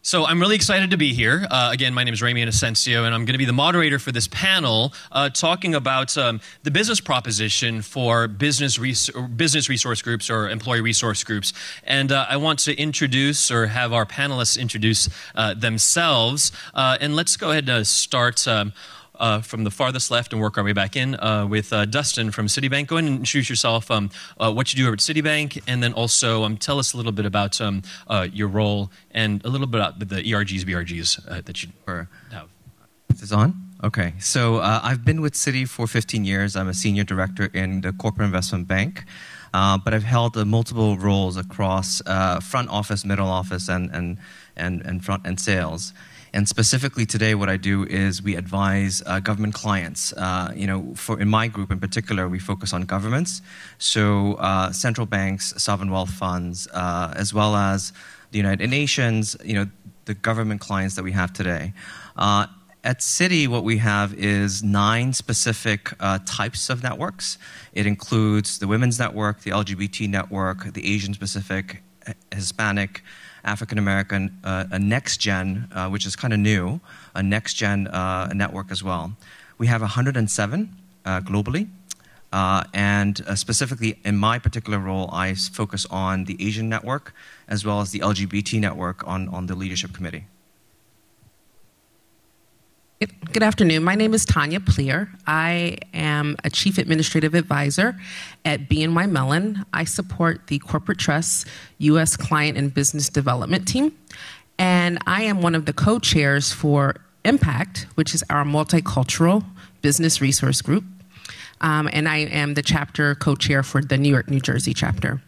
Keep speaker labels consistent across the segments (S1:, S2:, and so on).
S1: So I'm really excited to be here. Again, my name is Ramy Inocencio, and I'm going to be the moderator for this panel talking about the business proposition for business resource groups or employee resource groups. And I want to introduce or have our panelists introduce themselves. And let's go ahead and start from the farthest left and work our way back in with Dustin from Citibank. Go ahead and introduce yourself, what you do over at Citibank, and then also tell us a little bit about your role and a little bit about the ERGs, BRGs that you have.
S2: Is this on? Okay. So I've been with Citi for 15 years. I'm a senior director in the corporate investment bank, but I've held multiple roles across front office, middle office, and front end sales. And specifically today, what I do is we advise government clients. In my group in particular, we focus on governments, so central banks, sovereign wealth funds, as well as the United Nations. The government clients that we have today. At Citi, what we have is 9 specific types of networks. It includes the Women's Network, the LGBT Network, the Asian-Pacific, Hispanic, African American, a next gen, which is kind of new, a next gen network as well. We have 107 globally, and specifically in my particular role, I focus on the Asian network as well as the LGBT network on the leadership committee.
S3: Good afternoon. My name is Tonya Plear. I am a Chief Administrative Advisor at BNY Mellon. I support the Corporate Trust U.S. Client and Business Development Team. And I am one of the co-chairs for Impact, which is our multicultural business resource group. And I am the chapter co-chair for the New York, New Jersey chapter.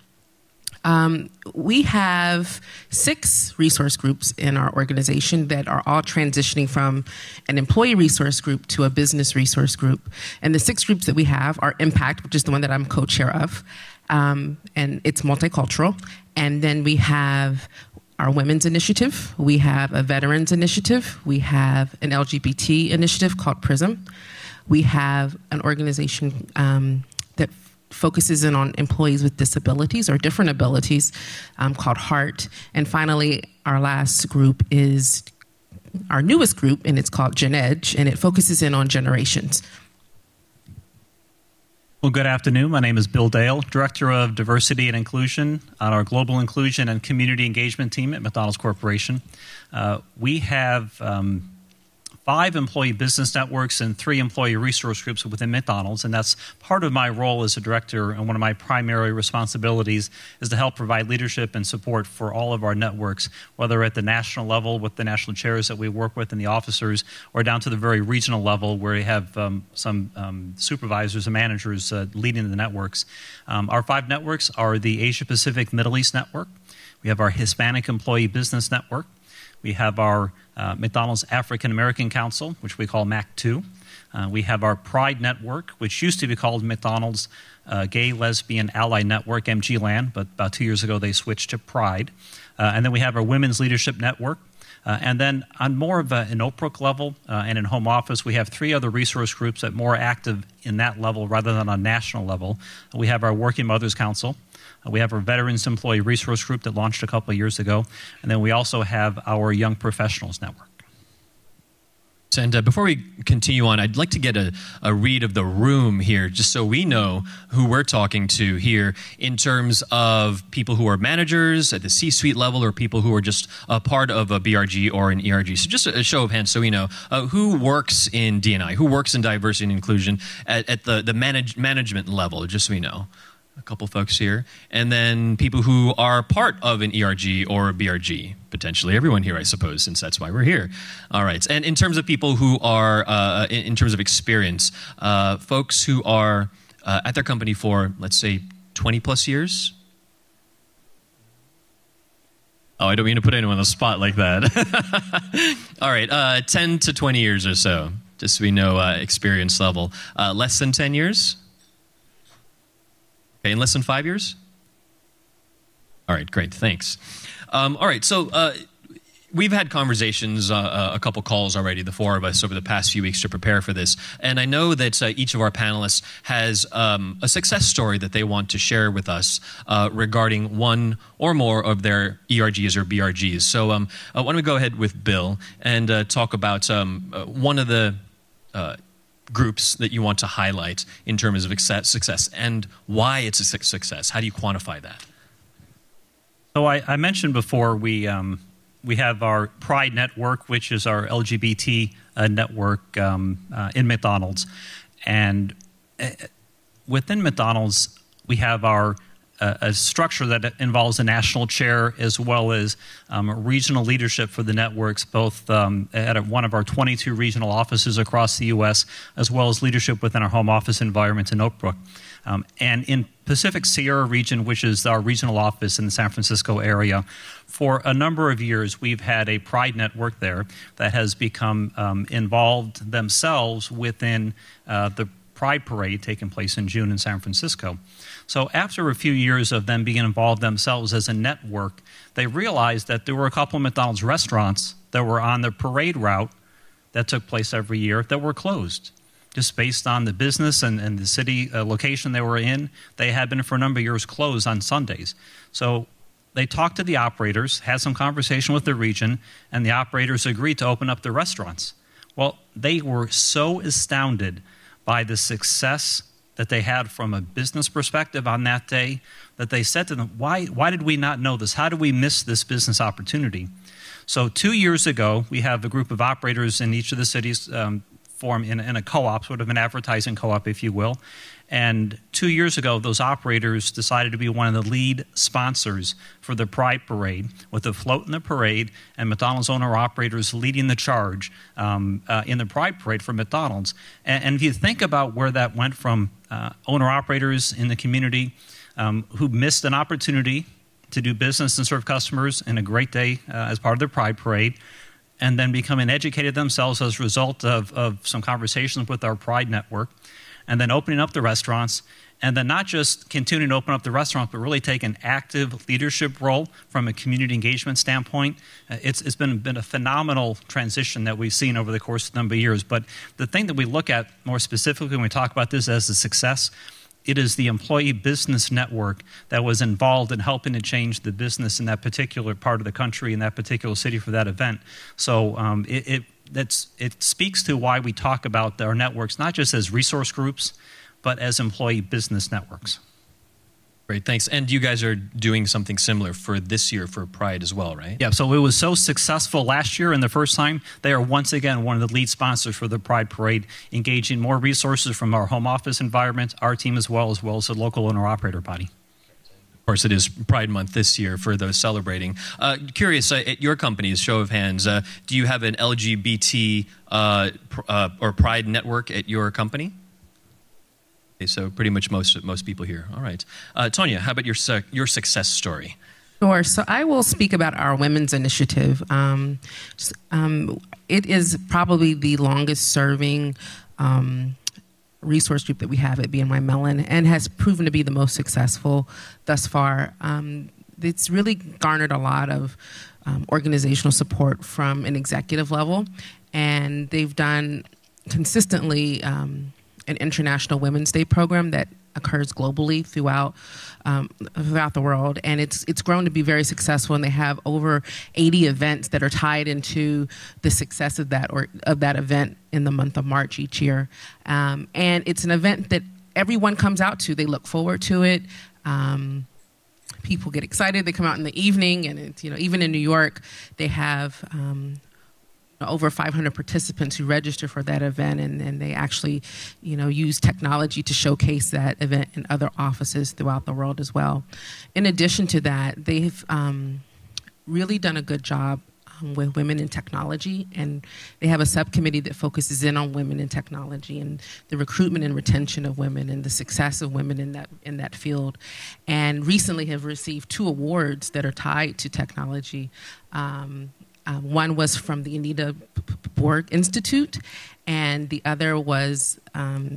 S3: We have 6 resource groups in our organization that are all transitioning from an employee resource group to a business resource group. And the 6 groups that we have are Impact, which is the one that I'm co-chair of, and it's multicultural. And then we have our Women's Initiative, we have a Veterans Initiative, we have an LGBT initiative called PRISM, we have an organization that focuses in on employees with disabilities or different abilities called HEART. And finally, our last group is our newest group, and it's called Gen Edge, and it focuses in on generations.
S4: Well, good afternoon. My name is Bill Dale, Director of Diversity and Inclusion on our Global Inclusion and Community Engagement team at McDonald's Corporation. We have 5 employee business networks and 3 employee resource groups within McDonald's, and that's part of my role as a director, and one of my primary responsibilities is to help provide leadership and support for all of our networks, whether at the national level with the national chairs that we work with and the officers, or down to the very regional level where we have some supervisors and managers leading the networks. Our 5 networks are the Asia Pacific Middle East Network. We have our Hispanic Employee Business Network. We have our McDonald's African American Council, which we call MAC2. We have our Pride Network, which used to be called McDonald's Gay, Lesbian, Ally Network, MGLAN, but about 2 years ago they switched to Pride. And then we have our Women's Leadership Network. And then on more of an OPROC level and in home office, we have 3 other resource groups that are more active in that level rather than on a national level. We have our Working Mothers Council. We have our Veterans Employee Resource Group that launched a couple of years ago. And then we also have our Young Professionals Network.
S1: And before we continue on, I'd like to get a read of the room here, just so we know who we're talking to here in terms of people who are managers at the C-suite level or people who are just a part of a BRG or an ERG. So just a show of hands so we know who works in D&I, who works in diversity and inclusion at the management level, just so we know. A couple folks here. And then people who are part of an ERG or a BRG. Potentially everyone here, I suppose, since that's why we're here. All right. And in terms of people who are, in terms of experience, folks who are at their company for, let's say, 20 plus years. Oh, I don't mean to put anyone on the spot like that. All right. 10 to 20 years or so, just so we know experience level. Less than 10 years? Okay, in less than 5 years? All right, great, thanks. All right, so we've had conversations, a couple calls already, the four of us, over the past few weeks to prepare for this. And I know that each of our panelists has a success story that they want to share with us regarding one or more of their ERGs or BRGs. So why don't we go ahead with Bill and talk about one of the groups that you want to highlight in terms of success and why it's a success. How do you quantify that?
S4: So I mentioned before we have our Pride Network, which is our LGBT network in McDonald's. And within McDonald's, we have our a structure that involves a national chair as well as regional leadership for the networks, both at one of our 22 regional offices across the U.S., as well as leadership within our home office environment in Oak Brook. And in Pacific Sierra region, which is our regional office in the San Francisco area, for a number of years, we've had a Pride network there that has become involved themselves within the Pride Parade taking place in June in San Francisco. So after a few years of them being involved themselves as a network, they realized that there were a couple of McDonald's restaurants that were on the parade route that took place every year that were closed. Just based on the business and the city location they were in, they had been for a number of years closed on Sundays. So they talked to the operators, had some conversation with the region, and the operators agreed to open up the restaurants. Well, they were so astounded by the success that they had from a business perspective on that day that they said to them, why did we not know this? How did we miss this business opportunity? So 2 years ago, we have a group of operators in each of the cities form in a co-op, sort of an advertising co-op, if you will. And 2 years ago, those operators decided to be one of the lead sponsors for the Pride Parade, with a float in the parade and McDonald's owner-operators leading the charge in the Pride Parade for McDonald's. And if you think about where that went from owner-operators in the community who missed an opportunity to do business and serve customers in a great day as part of the Pride Parade, and then becoming educated themselves as a result of some conversations with our Pride Network, and then opening up the restaurants, and then not just continuing to open up the restaurants, but really take an active leadership role from a community engagement standpoint. It's been a phenomenal transition that we've seen over the course of a number of years. But the thing that we look at more specifically when we talk about this as a success, it is the employee business network that was involved in helping to change the business in that particular part of the country, in that particular city for that event. So it speaks to why we talk about our networks, not just as resource groups, but as employee business networks.
S1: Great, thanks. And you guys are doing something similar for this year for Pride as well, right?
S4: Yeah, so it was so successful last year and the first time. They are once again one of the lead sponsors for the Pride Parade, engaging more resources from our home office environment, our team as well as the local owner-operator body.
S1: Of course, it is Pride Month this year for those celebrating. Curious, at your company's show of hands, do you have an LGBT or Pride network at your company? Okay, so pretty much most people here. All right. Tonya, how about your success story?
S3: Sure. So I will speak about our women's initiative. It is probably the longest serving resource group that we have at BNY Mellon and has proven to be the most successful thus far. It's really garnered a lot of organizational support from an executive level, and they've done consistently an International Women's Day program that occurs globally throughout the world, and it's grown to be very successful. And they have over 80 events that are tied into the success of that event in the month of March each year. And it's an event that everyone comes out to. They look forward to it. People get excited. They come out in the evening, and it's, even in New York, they have over 500 participants who register for that event, and they actually, use technology to showcase that event in other offices throughout the world as well. In addition to that, they've really done a good job with women in technology, and they have a subcommittee that focuses in on women in technology and the recruitment and retention of women and the success of women in that field. And recently have received 2 awards that are tied to technology. One was from the Anita Borg Institute, and the other was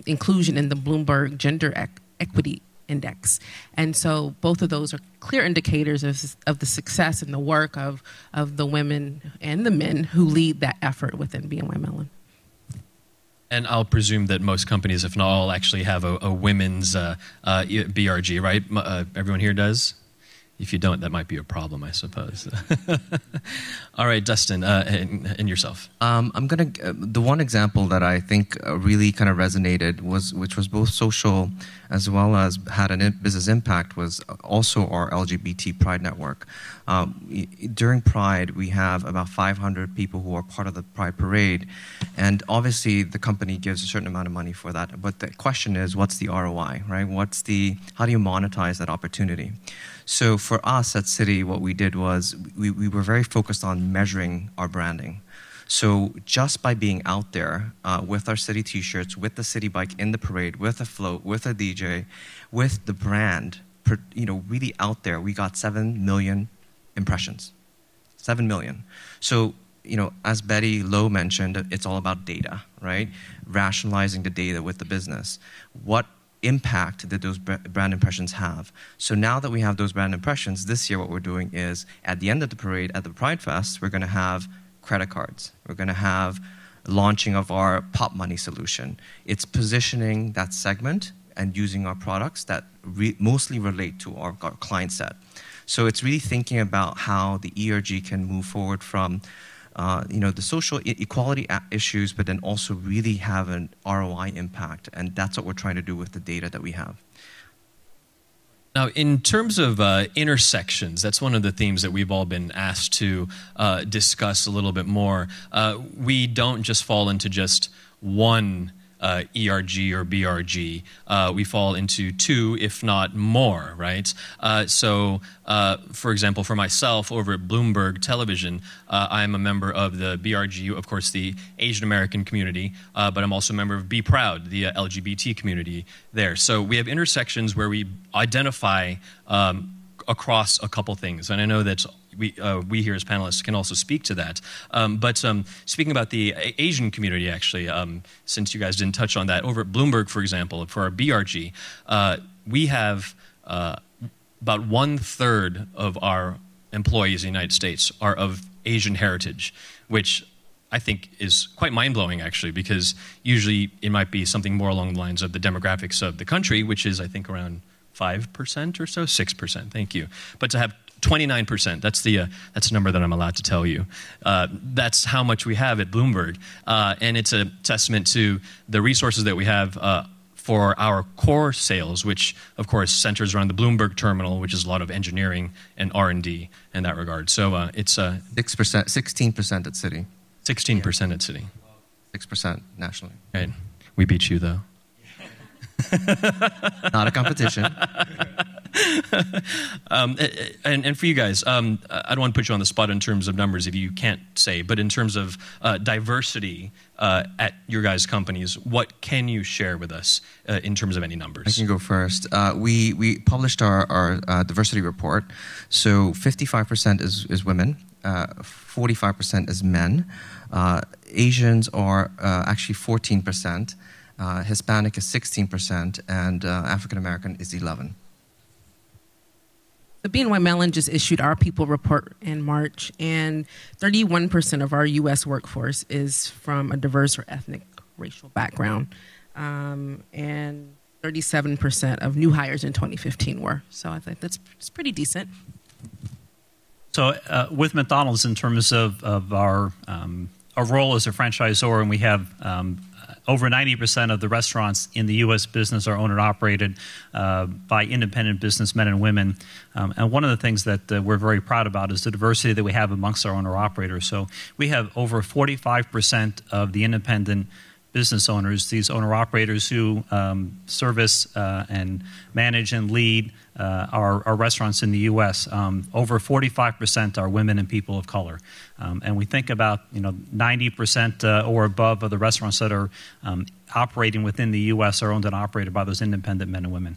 S3: inclusion in the Bloomberg Gender Equity index. And so both of those are clear indicators of the success and the work of the women and the men who lead that effort within BNY Mellon.
S1: And I'll presume that most companies, if not all, actually have a women's BRG, right? Everyone here does? If you don't, that might be a problem, I suppose. All right, Dustin, and yourself.
S2: The one example that I think really kind of resonated which was both social as well as had a business impact, was also our LGBT Pride Network. During Pride, we have about 500 people who are part of the Pride Parade, and obviously the company gives a certain amount of money for that. But the question is, what's the ROI, right? How do you monetize that opportunity? So for us at Citi, what we did was we were very focused on measuring our branding. So just by being out there with our Citi T-shirts, with the Citi bike in the parade, with a float, with a DJ, with the brand, really out there, we got 7 million impressions. 7 million. So, as Betty Lowe mentioned, it's all about data, right? Rationalizing the data with the business. What impact did those brand impressions have? So now that we have those brand impressions, this year what we're doing is, at the end of the parade, at the Pride Fest, we're going to have credit cards. We're going to have launching of our Pop Money solution. It's positioning that segment and using our products that mostly relate to our client set. So it's really thinking about how the ERG can move forward from the social equality issues, but then also really have an ROI impact. And that's what we're trying to do with the data that we have.
S1: Now, in terms of intersections, that's one of the themes that we've all been asked to discuss a little bit more. We don't just fall into just one ERG or BRG. We fall into two, if not more, right? So, for example, for myself over at Bloomberg Television, I'm a member of the BRG, of course, the Asian American community, but I'm also a member of Be Proud, the LGBT community there. So we have intersections where we identify across a couple things, and I know that we here as panelists can also speak to that. But speaking about the Asian community, actually, since you guys didn't touch on that, over at Bloomberg, for example, for our BRG, we have about 1/3 of our employees in the United States are of Asian heritage, which I think is quite mind-blowing, actually, because usually it might be something more along the lines of the demographics of the country, which is, I think, around 5% or so, 6%, thank you. But to have 29%, that's the number that I'm allowed to tell you. That's how much we have at Bloomberg. And it's a testament to the resources that we have for our core sales, which, of course, centers around the Bloomberg terminal, which is a lot of engineering and R&D in that regard. So it's
S2: 16% at Citi.
S1: 16% at Citi.
S2: 6% nationally.
S1: Right. We beat you, though.
S2: Not a competition.
S1: And for you guys, I don't want to put you on the spot in terms of numbers if you can't say, but in terms of diversity at your guys' companies, what can you share with us in terms of any numbers?
S2: I can go first. We published our diversity report. So 55% is women, 45% is men. Asians are actually 14%. Hispanic is 16%, and African American is 11%.
S3: The BNY Mellon just issued our People Report in March, and 31% of our U.S. workforce is from a diverse or ethnic racial background, and 37% of new hires in 2015 were. So I think that's pretty decent.
S4: So with McDonald's, in terms of our role as a franchisor, and we have over 90% of the restaurants in the U.S. business are owned and operated by independent businessmen and women. And one of the things that we're very proud about is the diversity that we have amongst our owner-operators. So we have over 45% of the independent business owners, these owner-operators who service and manage and lead our restaurants in the U.S. Over 45% are women and people of color. And we think about 90% or above of the restaurants that are operating within the U.S. are owned and operated by those independent men and women.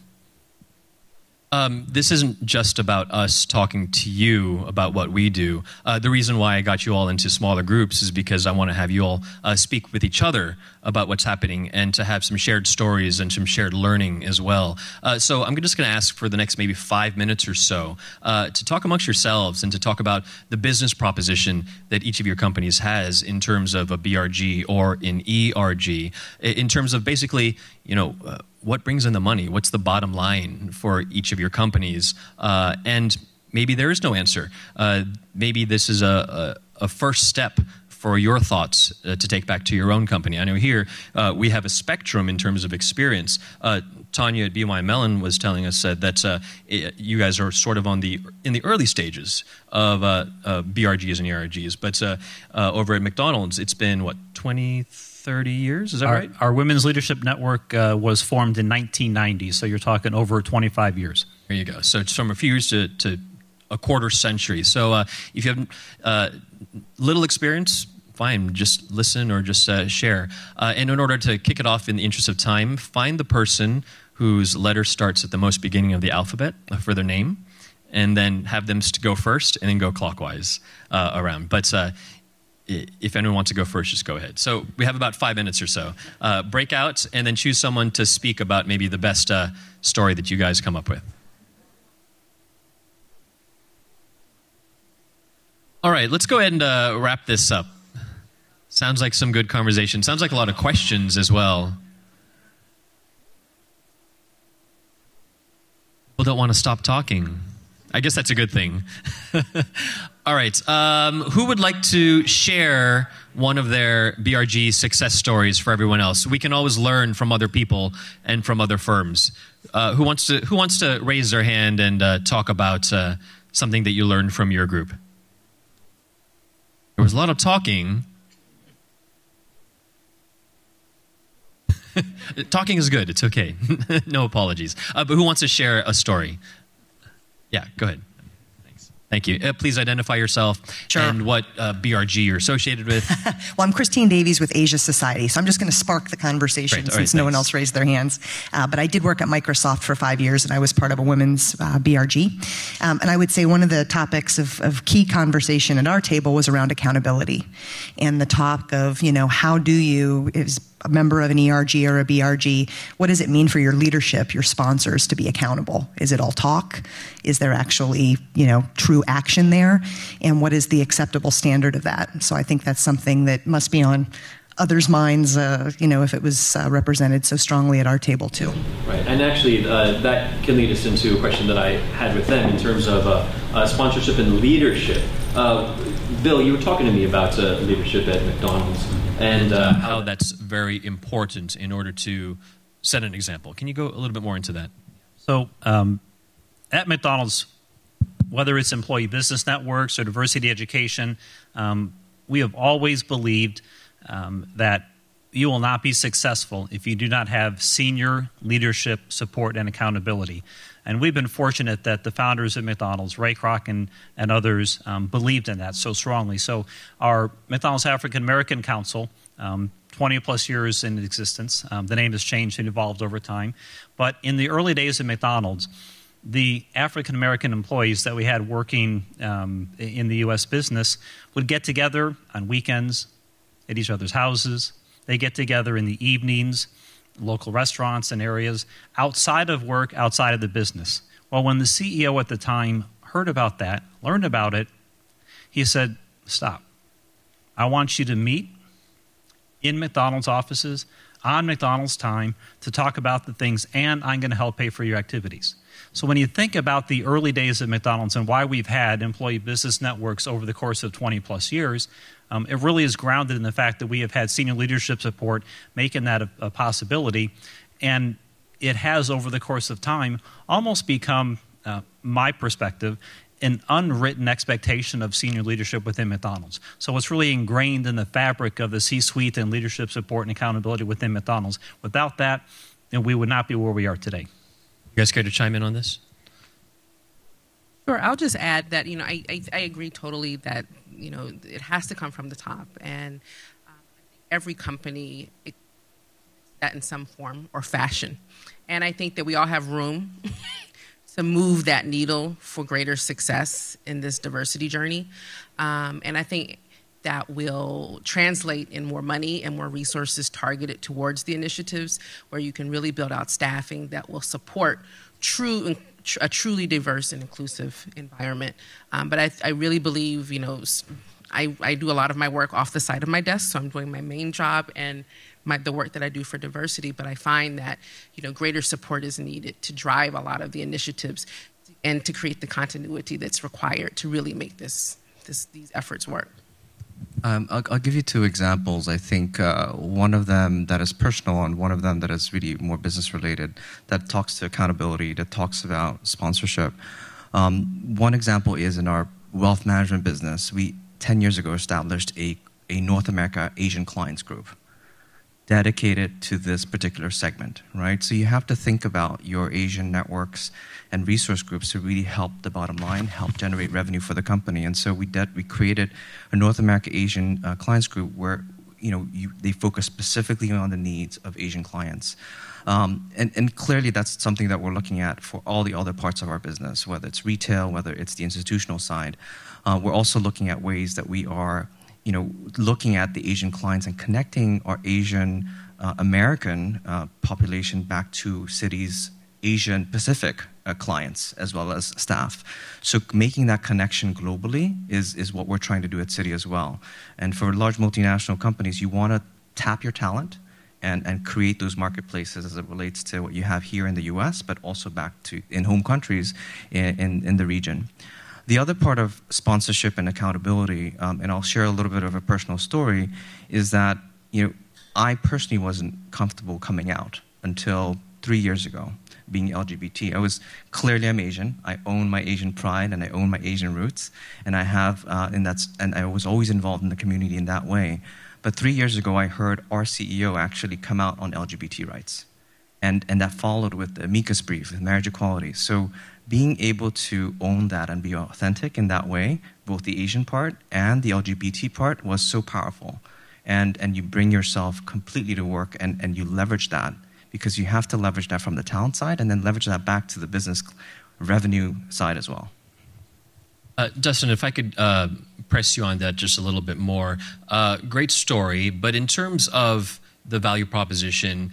S1: This isn't just about us talking to you about what we do. The reason why I got you all into smaller groups is because I want to have you all speak with each other about what's happening and to have some shared stories and some shared learning as well. So I'm just going to ask for the next maybe 5 minutes or so to talk amongst yourselves and to talk about the business proposition that each of your companies has in terms of a BRG or an ERG, in terms of basically, what brings in the money? What's the bottom line for each of your companies? And maybe there is no answer. Maybe this is a first step for your thoughts to take back to your own company. I know here we have a spectrum in terms of experience. Tonya at BNY Mellon was telling us that you guys are sort of in the early stages of BRGs and ERGs, but over at McDonald's, it's been, 30 years, is that right?
S4: Our Women's Leadership Network was formed in 1990, so you're talking over 25 years.
S1: There you go. So it's from a few years to a quarter century. So if you have little experience, fine, just listen or just share. And in order to kick it off in the interest of time, find the person whose letter starts at the most beginning of the alphabet for their name, and then have them go first and then go clockwise around. But if anyone wants to go first, just go ahead. So we have about 5 minutes or so. Break out and then choose someone to speak about maybe the best story that you guys come up with. All right, let's go ahead and wrap this up. Sounds like some good conversation. Sounds like a lot of questions as well. People don't want to stop talking. I guess that's a good thing. All right. Who would like to share one of their BRG success stories for everyone else? We can always learn from other people and from other firms. Who wants to raise their hand and talk about something that you learned from your group? There was a lot of talking. Talking is good. It's okay. No apologies. But who wants to share a story? Yeah, go ahead. Thanks. Thank you. Please identify yourself and what BRG you're associated with.
S5: Well, I'm Christine Davies with Asia Society, so I'm just going to spark the conversation since no one else raised their hands. But I did work at Microsoft for 5 years, and I was part of a women's BRG. And I would say one of the topics of key conversation at our table was around accountability. And the talk of, how do you, as a member of an ERG or a BRG, what does it mean for your leadership, your sponsors, to be accountable? Is it all talk? Is there actually, true action there? And what is the acceptable standard of that? So I think that's something that must be on others' minds, if it was represented so strongly at our table too.
S1: Right, and actually that can lead us into a question that I had with them in terms of sponsorship and leadership. Bill, you were talking to me about leadership at McDonald's and how that's very important in order to set an example. Can you go a little bit more into that?
S4: So at McDonald's, whether it's employee business networks or diversity education, we have always believed that you will not be successful if you do not have senior leadership support and accountability. And we've been fortunate that the founders of McDonald's, Ray Kroc and others, believed in that so strongly. So our McDonald's African American Council, 20 plus years in existence, the name has changed and evolved over time. But in the early days of McDonald's, the African American employees that we had working in the U.S. business would get together on weekends at each other's houses. They get together in the evenings, local restaurants and areas outside of work, outside of the business. Well, when the CEO at the time heard about that, learned about it, he said, stop. I want you to meet in McDonald's offices on McDonald's time to talk about the things, and I'm going to help pay for your activities. So when you think about the early days of McDonald's and why we've had employee business networks over the course of 20 plus years, it really is grounded in the fact that we have had senior leadership support, making that a possibility. And it has, over the course of time, almost become, my perspective, an unwritten expectation of senior leadership within McDonald's. So it's really ingrained in the fabric of the C-suite and leadership support and accountability within McDonald's. Without that, we would not be where we are today.
S1: You guys care to chime in on this?
S3: Sure. I'll just add that, I agree totally that, it has to come from the top. And every company that in some form or fashion. And I think that we all have room move that needle for greater success in this diversity journey. And I think that will translate in more money and more resources targeted towards the initiatives where you can really build out staffing that will support a truly diverse and inclusive environment. But I really believe, I do a lot of my work off the side of my desk, so I'm doing my main job and the work that I do for diversity, but I find that, greater support is needed to drive a lot of the initiatives and to create the continuity that's required to really make these efforts work.
S2: I'll give you two examples. I think one of them that is personal and one of them that is really more business related, that talks to accountability, that talks about sponsorship. One example is in our wealth management business. We 10 years ago established a North America Asian clients group dedicated to this particular segment, right? So you have to think about your Asian networks and resource groups to really help the bottom line, help generate revenue for the company. And so we created a North America Asian clients group where they focus specifically on the needs of Asian clients. And clearly that's something that we're looking at for all the other parts of our business, whether it's retail, whether it's the institutional side. We're also looking at ways that we are looking at the Asian clients and connecting our Asian American population back to Citi's Asian Pacific clients as well as staff. So making that connection globally is what we're trying to do at Citi as well. And for large multinational companies, you want to tap your talent and create those marketplaces as it relates to what you have here in the US, but also back to in home countries in the region. The other part of sponsorship and accountability, and I'll share a little bit of a personal story, is that I personally wasn't comfortable coming out until 3 years ago, being LGBT. I'm Asian. I own my Asian pride and I own my Asian roots, and and I was always involved in the community in that way. But 3 years ago, I heard our CEO actually come out on LGBT rights, and that followed with the amicus brief with marriage equality. So being able to own that and be authentic in that way, both the Asian part and the LGBT part, was so powerful. And you bring yourself completely to work and you leverage that, because you have to leverage that from the talent side and then leverage that back to the business revenue side as well.
S1: Dustin, if I could press you on that just a little bit more. Great story, but in terms of the value proposition,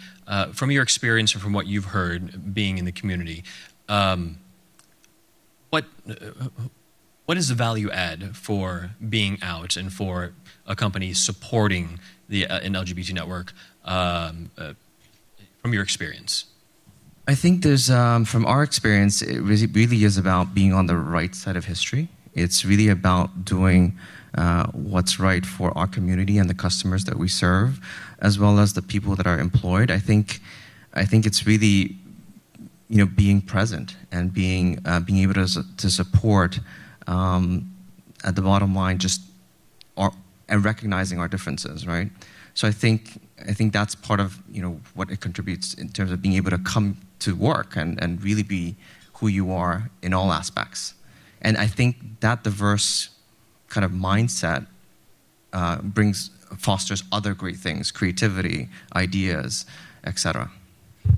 S1: from your experience or from what you've heard being in the community, what is the value add for being out and for a company supporting an LGBT network from your experience?
S2: I think there's, from our experience, it really is about being on the right side of history. It's really about doing what's right for our community and the customers that we serve, as well as the people that are employed. I think it's really, being present and being able to support at the bottom line, and recognizing our differences, right? So I think that's part of what it contributes in terms of being able to come to work and really be who you are in all aspects. And I think that diverse kind of mindset fosters other great things, creativity, ideas, etc.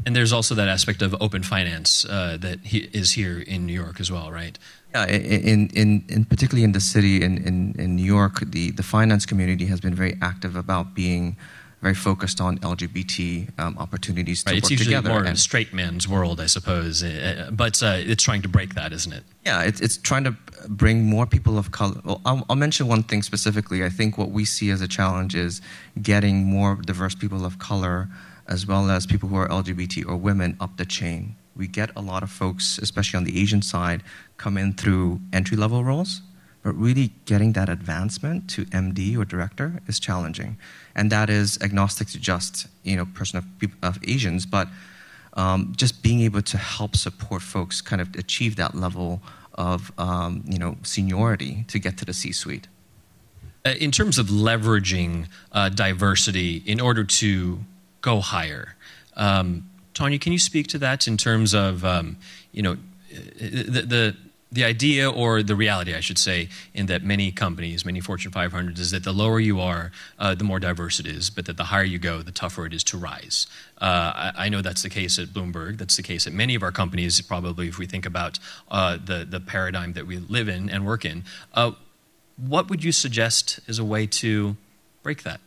S1: And there's also that aspect of open finance that is here in New York as well, right?
S2: Yeah, in particularly in the city in New York, the finance community has been very active about being very focused on LGBT opportunities to work together.
S1: It's usually more a straight man's world, I suppose, but it's trying to break that, isn't it?
S2: Yeah, it's trying to bring more people of color. Well, I'll mention one thing specifically. I think what we see as a challenge is getting more diverse people of color, as well as people who are LGBT or women, up the chain. We get a lot of folks, especially on the Asian side, come in through entry-level roles, but really getting that advancement to MD or director is challenging. And that is agnostic to just, person of Asians, but just being able to help support folks kind of achieve that level of, seniority to get to the C-suite.
S1: In terms of leveraging diversity in order to go higher, Tonya, can you speak to that in terms of, the idea, or the reality, I should say, in that many companies, many Fortune 500s, is that the lower you are, the more diverse it is, but that the higher you go, the tougher it is to rise. I know that's the case at Bloomberg. That's the case at many of our companies, probably, if we think about the paradigm that we live in and work in. What would you suggest is a way to break that?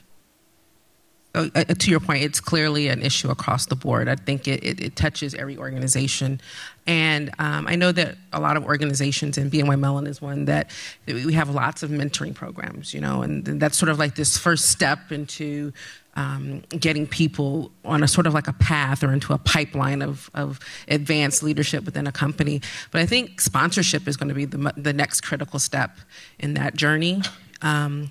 S3: To your point, it's clearly an issue across the board. I think it touches every organization. And I know that a lot of organizations, and BNY Mellon is one, that we have lots of mentoring programs, and that's sort of like this first step into getting people on a sort of like a path or into a pipeline of advanced leadership within a company. But I think sponsorship is going to be the next critical step in that journey.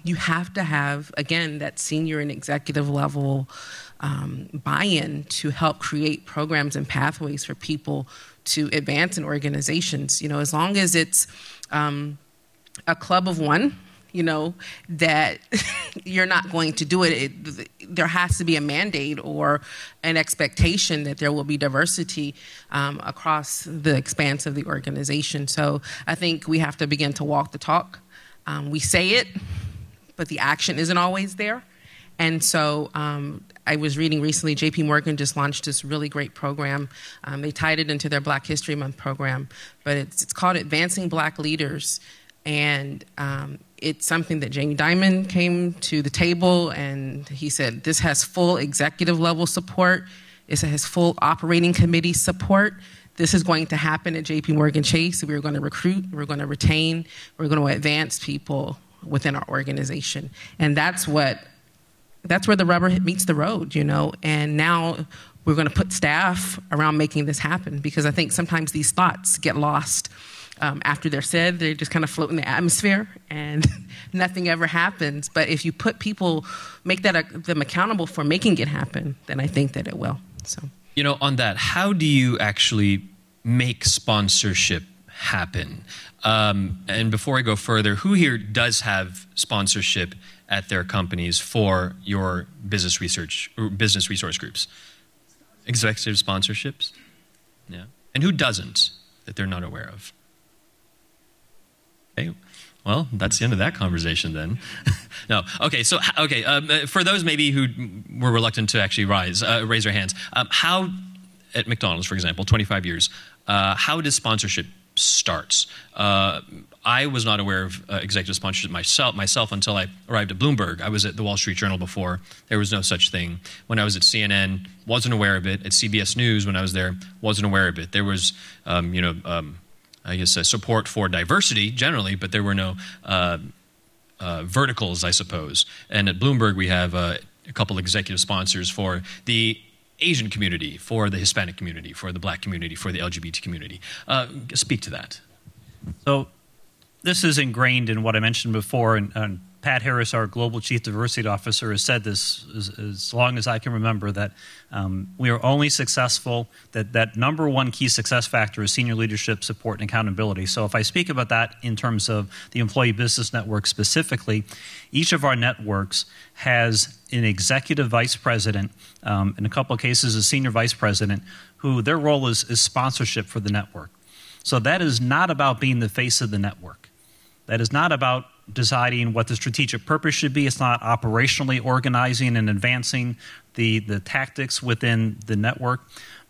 S3: You have to have, again, that senior and executive level buy-in to help create programs and pathways for people to advance in organizations. As long as it's a club of one, that you're not going to do it. There has to be a mandate or an expectation that there will be diversity across the expanse of the organization. So I think we have to begin to walk the talk. We say it, but the action isn't always there. And so I was reading recently, JP Morgan just launched this really great program. They tied it into their Black History Month program, but it's called Advancing Black Leaders. And it's something that Jamie Dimon came to the table, and he said, this has full executive level support. It has full operating committee support. This is going to happen at JP Morgan Chase. We're going to recruit, we're going to retain, we're going to advance people within our organization. And that's where the rubber meets the road, And now we're going to put staff around making this happen, because I think sometimes these thoughts get lost after they're said. They just kind of float in the atmosphere and nothing ever happens. But if you put people, make them accountable for making it happen, then I think that it will. So.
S1: On that, how do you actually make sponsorship happen? And before I go further, who here does have sponsorship at their companies for your business research or business resource groups? Executive sponsorships? Yeah. And who doesn't that they're not aware of? Okay. Well, that's the end of that conversation then. No. Okay. So, for those maybe who were reluctant to actually raise their hands, how, at McDonald's, for example, 25 years, how does sponsorship start? I was not aware of executive sponsorship myself until I arrived at Bloomberg. I was at the Wall Street Journal before. There was no such thing. When I was at CNN, wasn't aware of it. At CBS News, when I was there, wasn't aware of it. There was, I guess, support for diversity generally, but there were no verticals, I suppose. And at Bloomberg, we have a couple executive sponsors for the Asian community, for the Hispanic community, for the Black community, for the LGBT community. Speak to that.
S4: So this is ingrained in what I mentioned before, and Pat Harris, our Global Chief Diversity Officer, has said this as long as I can remember, that we are only successful, that number one key success factor is senior leadership, support, and accountability. So if I speak about that in terms of the Employee Business Network specifically, each of our networks has an executive vice president, in a couple of cases a senior vice president, who their role is sponsorship for the network. So that is not about being the face of the network. That is not about deciding what the strategic purpose should be. It's not operationally organizing and advancing the tactics within the network,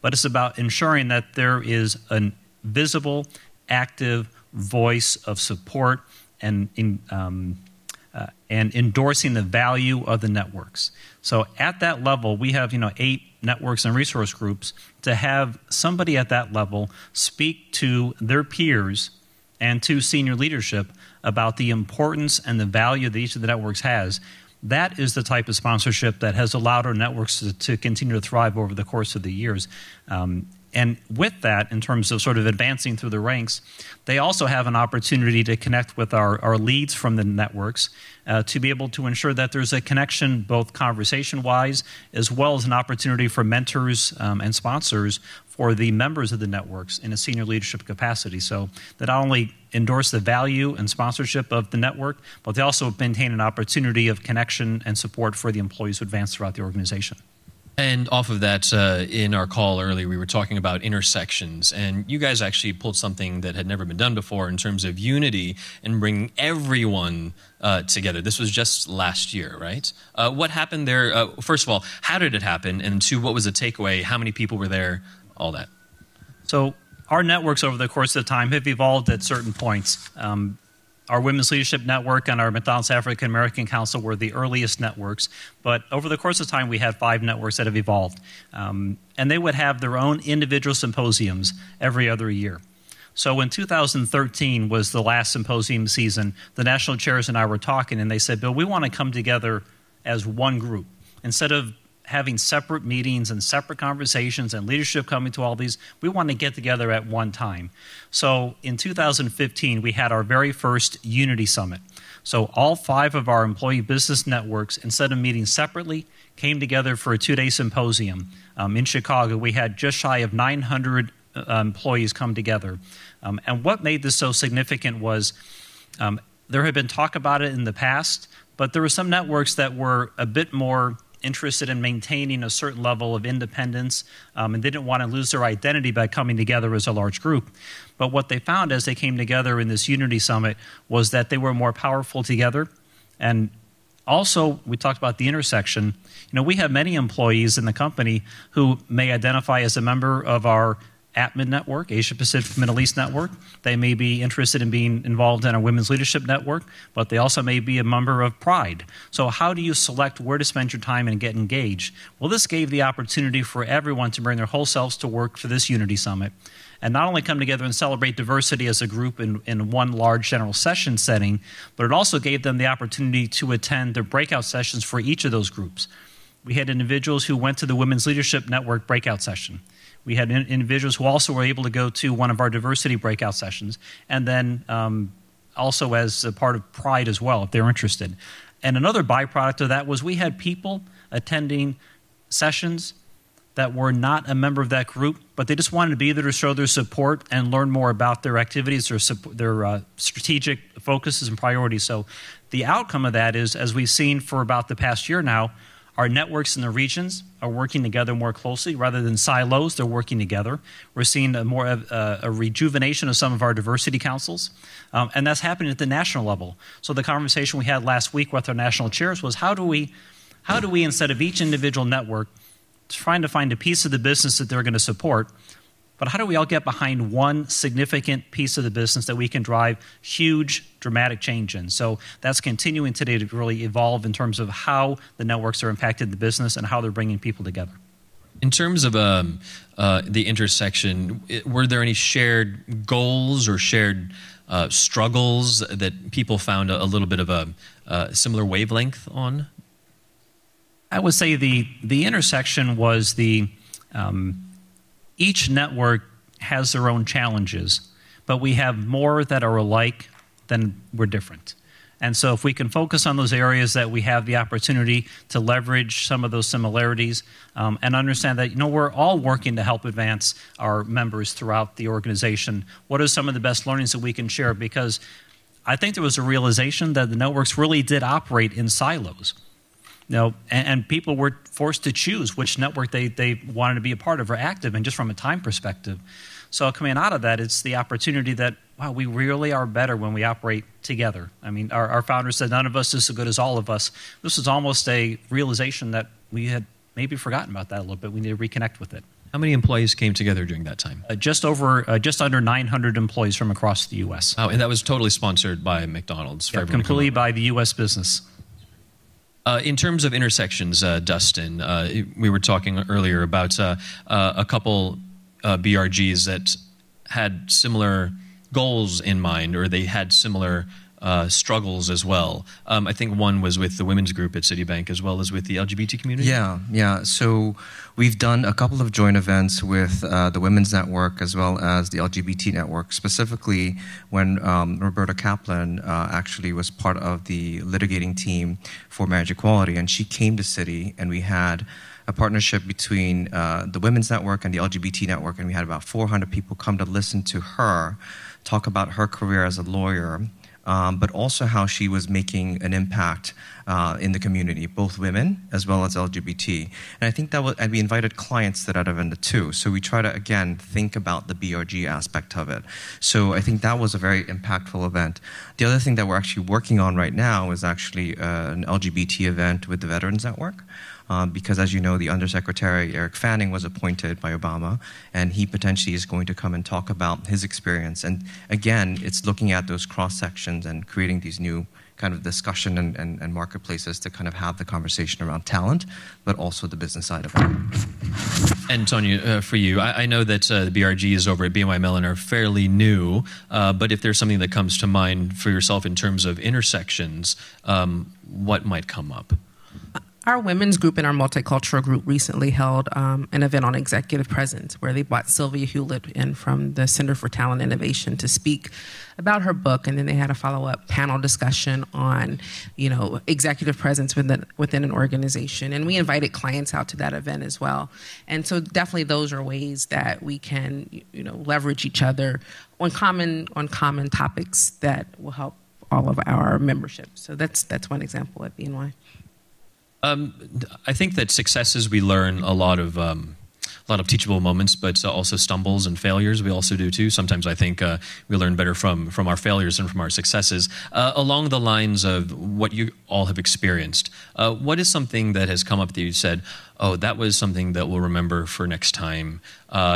S4: but it's about ensuring that there is a visible, active voice of support and endorsing the value of the networks. So at that level, we have 8 networks and resource groups. To have somebody at that level speak to their peers and to senior leadership about the importance and the value that each of the networks has, that is the type of sponsorship that has allowed our networks to continue to thrive over the course of the years. And with that, in terms of sort of advancing through the ranks, they also have an opportunity to connect with our leads from the networks to be able to ensure that there's a connection both conversation-wise as well as an opportunity for mentors and sponsors for the members of the networks in a senior leadership capacity. So that not only endorse the value and sponsorship of the network, but they also maintain an opportunity of connection and support for the employees who advance throughout the organization.
S1: And off of that, in our call earlier, we were talking about intersections, and you guys actually pulled something that had never been done before in terms of unity and bringing everyone together. This was just last year, right? What happened there? First of all, how did it happen? And two, what was the takeaway? How many people were there? All that.
S4: So our networks over the course of time have evolved at certain points. Our Women's Leadership Network and our McDonald's African American Council were the earliest networks, but over the course of time we had 5 networks that have evolved. And they would have their own individual symposiums every other year. So in 2013 was the last symposium season. The national chairs and I were talking, and they said, Bill, we want to come together as one group. Instead of having separate meetings and separate conversations and leadership coming to all these, we want to get together at one time. So in 2015, we had our very first Unity Summit. So all 5 of our employee business networks, instead of meeting separately, came together for a 2-day symposium. In Chicago, we had just shy of 900 employees come together. And what made this so significant was there had been talk about it in the past, but there were some networks that were a bit more interested in maintaining a certain level of independence and didn't want to lose their identity by coming together as a large group. But what they found as they came together in this Unity Summit was that they were more powerful together. And also, we talked about the intersection. You know, we have many employees in the company who may identify as a member of our APMID network, Asia Pacific Middle East network. They may be interested in being involved in a women's leadership network, but they also may be a member of Pride. So how do you select where to spend your time and get engaged? Well, this gave the opportunity for everyone to bring their whole selves to work for this Unity Summit and not only come together and celebrate diversity as a group in one large general session setting, but it also gave them the opportunity to attend the breakout sessions for each of those groups. We had individuals who went to the Women's Leadership Network breakout session. We had individuals who also were able to go to one of our diversity breakout sessions, and then also as a part of Pride as well, if they were interested. And another byproduct of that was we had people attending sessions that were not a member of that group, but they just wanted to be there to show their support and learn more about their activities, their strategic focuses and priorities. So the outcome of that is, as we've seen for about the past year now, our networks in the regions are working together more closely. Rather than silos, they're working together. We're seeing a rejuvenation of some of our diversity councils, and that's happening at the national level. So the conversation we had last week with our national chairs was how do we, instead of each individual network, trying to find a piece of the business that they're going to support, but how do we all get behind one significant piece of the business that we can drive huge, dramatic change in? So that's continuing today to really evolve in terms of how the networks are impacting the business and how they're bringing people together.
S1: In terms of the intersection, were there any shared goals or shared struggles that people found a little bit of a similar wavelength on?
S4: I would say the intersection was each network has their own challenges, but we have more that are alike than we're different. And so if we can focus on those areas that we have the opportunity to leverage some of those similarities and understand that, you know, we're all working to help advance our members throughout the organization. What are some of the best learnings that we can share? Because I think there was a realization that the networks really did operate in silos. You know, and people were forced to choose which network they wanted to be a part of or active in, just from a time perspective. So coming out of that, it's the opportunity that, wow, we really are better when we operate together. I mean, our founder said none of us is so good as all of us. This was almost a realization that we had maybe forgotten about that a little bit. We need to reconnect with it.
S1: How many employees came together during that time?
S4: Just under 900 employees from across the U.S.
S1: Oh, and that was totally sponsored by McDonald's.
S4: Yeah, completely by the U.S. business.
S1: In terms of intersections, Dustin, we were talking earlier about a couple BRGs that had similar goals in mind, or they had similar struggles as well. I think one was with the women's group at Citibank as well as with the LGBT community.
S2: Yeah. So we've done a couple of joint events with the Women's Network as well as the LGBT Network, specifically when Roberta Kaplan actually was part of the litigating team for marriage equality, and she came to Citi, and we had a partnership between the Women's Network and the LGBT Network, and we had about 400 people come to listen to her talk about her career as a lawyer, but also how she was making an impact in the community, both women as well as LGBT. And I think and we invited clients to that event too. So we try to, again, think about the BRG aspect of it. So I think that was a very impactful event. The other thing that we're actually working on right now is actually an LGBT event with the Veterans Network. Because as you know, the Undersecretary Eric Fanning was appointed by Obama, and he potentially is going to come and talk about his experience. And again, it's looking at those cross-sections and creating these new kind of discussion and marketplaces to kind of have the conversation around talent, but also the business side of it.
S1: And Tonya, for you, I know that the BRGs over at BNY Mellon are fairly new, but if there's something that comes to mind for yourself in terms of intersections, what might come up?
S3: Our women's group and our multicultural group recently held an event on executive presence where they brought Sylvia Hewlett in from the Center for Talent Innovation to speak about her book, and then they had a follow-up panel discussion on, executive presence within an organization. And we invited clients out to that event as well. And so definitely those are ways that we can, leverage each other on common topics that will help all of our membership. So that's one example at BNY.
S1: I think that successes, we learn a lot of teachable moments, but also stumbles and failures we also do too. Sometimes I think we learn better from our failures than from our successes. Along the lines of what you all have experienced, what is something that has come up that you said, oh, that was something that we'll remember for next time,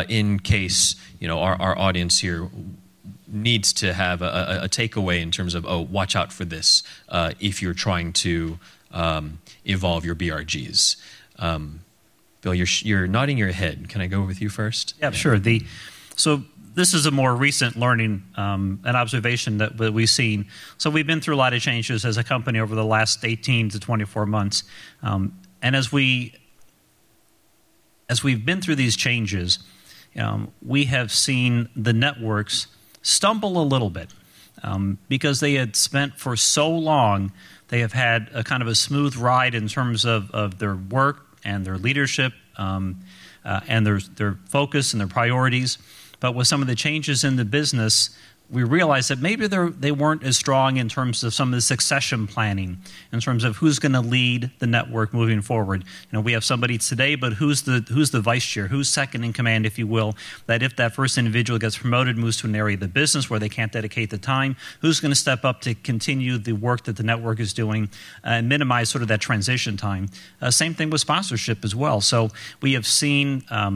S1: in case our audience here needs to have a takeaway in terms of, oh, watch out for this if you're trying to evolve your BRGs. Bill, you're nodding your head. Can I go with you first?
S4: Yeah, sure. So this is a more recent learning and observation that we've seen. So we've been through a lot of changes as a company over the last 18 to 24 months. And as we've been through these changes, we have seen the networks stumble a little bit because they had spent for so long. They have had a kind of a smooth ride in terms of their work and their leadership and their focus and their priorities. But with some of the changes in the business, we realized that maybe they weren't as strong in terms of some of the succession planning, in terms of who's going to lead the network moving forward. We have somebody today, but who's the vice chair, who's second in command, if you will, that if that first individual gets promoted, moves to an area of the business where they can't dedicate the time, who's going to step up to continue the work that the network is doing and minimize sort of that transition time. Same thing with sponsorship as well. So we have seen a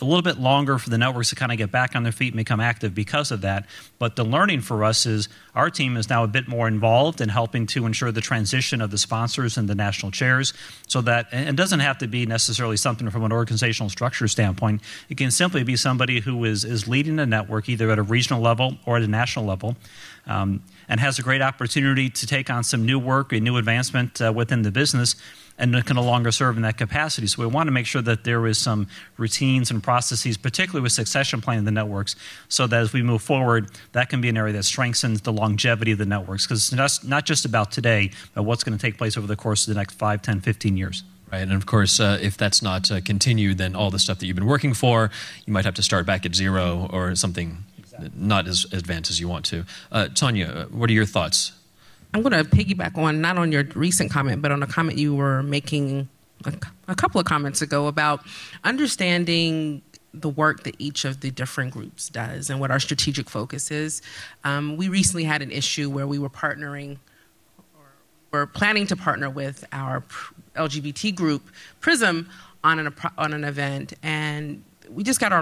S4: little bit longer for the networks to kind of get back on their feet and become active because of that. But the learning for us is our team is now a bit more involved in helping to ensure the transition of the sponsors and the national chairs, so that it doesn't have to be necessarily something from an organizational structure standpoint. It can simply be somebody who is leading a network either at a regional level or at a national level, and has a great opportunity to take on some new work and new advancement within the business, and can no longer serve in that capacity. So we want to make sure that there is some routines and processes, particularly with succession planning in the networks, so that as we move forward, that can be an area that strengthens the longevity of the networks, because it's not just about today, but what's going to take place over the course of the next 5, 10, 15 years.
S1: Right, and of course, if that's not continued, then all the stuff that you've been working for, you might have to start back at zero or something not as advanced as you want to. Tonya, what are your thoughts?
S3: I'm going to piggyback on, not on your recent comment, but on a comment you were making a couple of comments ago about understanding the work that each of the different groups does and what our strategic focus is. We recently had an issue where we were partnering, or were planning to partner with our LGBT group, PRISM, on an event, and we just got